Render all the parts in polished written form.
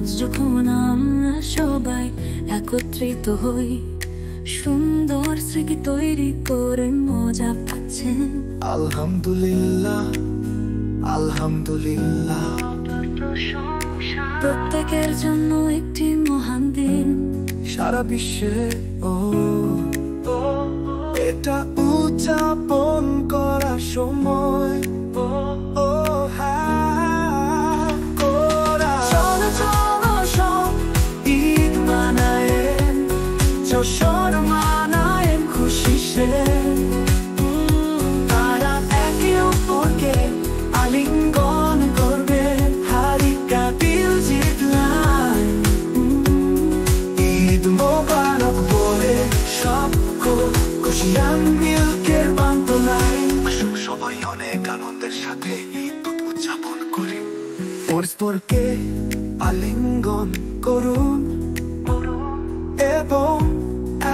আজ যখন আমরা সবাই একত্রিত হই, সুন্দর স্মৃতি তৈরি করে মজা পাচ্ছেন। আলহামদুলিল্লাহ, আলহামদুলিল্লাহ। প্রত্যেকের জন্য একটি মহান দিন, সারা বিশ্বে এটা উদযাপন করার সময়। হ্যাঁ, চলো চলো সব ঈদ মানায়েন, জশন মানায়েন, খুশি সে তারা একে অপরকে আলিঙ্গন করবে, হারিকা দিল জিতলাই। ঈদ মোবারক বলে সবকো খুশিয়ান মিলকে বান্তলাই। আসুন সবাই অনেক আনন্দের সাথে ঈদ উদযাপন করি, পরস্পরকে আলিঙ্গন করুন এবং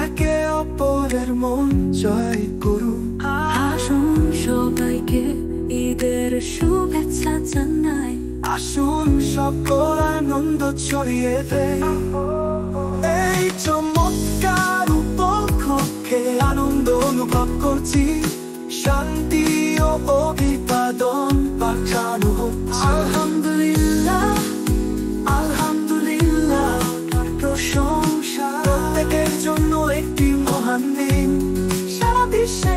একে অপরের মন জয় করুন। আসুন সবাইকে ঈদের শুভেচ্ছা জানাই। আসুন সকল আনন্দ ছড়িয়ে দেয়, এই চমৎকার উপলক্ষে আনন্দ অনুভব করছি, শান্তি ও অভিবাদন পাঠানো হচ্ছে। আলহামদুলিল্লাহ, আলহামদুলিল্লাহ, প্রশংসা প্রত্যেকের জন্য একটি মহান দিন, সারা বিশ্বে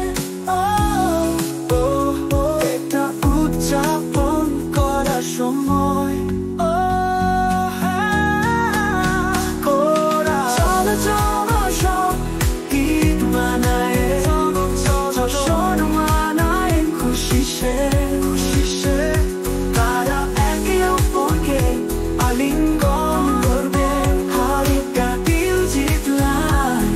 এটা উদযাপন করার সময়। চলো চলো সব ঈদ মানায়েন, জশন মানায়েন, খুশি সে তারা একে অপরকে আলিঙ্গন করবে, হারিকা দিল জিতলাই।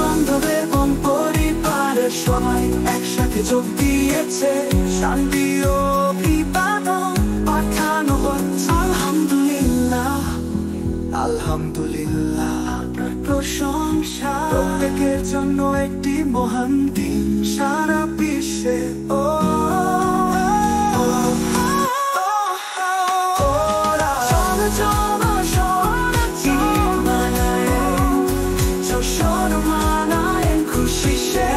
বান্ধব এবং পরিবারের সবাই একসাথে যোগ দিয়েছে, শান্তি ও অভিবাদন পাঠানো হচ্ছে। আলহামদুলিল্লাহ, আলহামদুলিল্লাহ, প্রশংসা প্রত্যেকের জন্য একটি মহান দিন, সারা বিশ্বে চলো চলো সব ঈদ মানায়েন, জশন মানায়েন, খুশি সে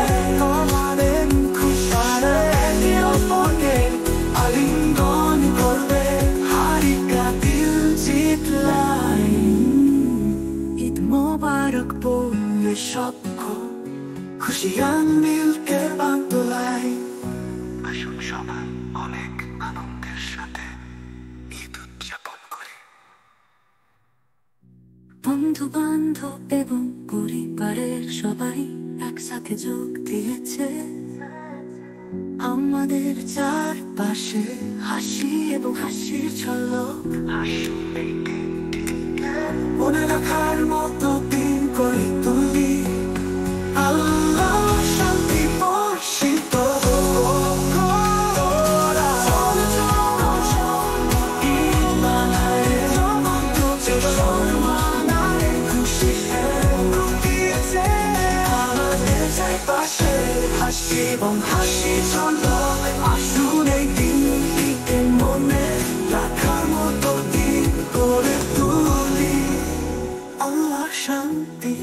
মানেন, খুশি একে অপরকে আলিঙ্গন করবে, হারিকা দিল জিতলাই। ঈদ মোবারক বলে সবকো খুশিয়ান মিলকে বান্তলাই। আসুন সবাই অনেক আনন্দের সাথে ঈদ উদযাপন করি। বন্ধু বান্ধব এবং পরিবারের সবাই একসাথে যোগ দিয়েছে, আমাদের চারপাশে হাসি এবং হাসির ঝলক। মনে রাখার মতো দিন করে তুলি, আল্লাহ শান্তি বর্ষিত হোক। চলো চলো সব ঈদ মানায়েন, জশন মানায়েন, খুশি দিয়েছে আমাদের চারপাশে হাসি এবং হাসি ঝলক। আসুন এই দিনটিকে মনে রাখার মতো দিন করে তুলি, আল্লাহ শান্তি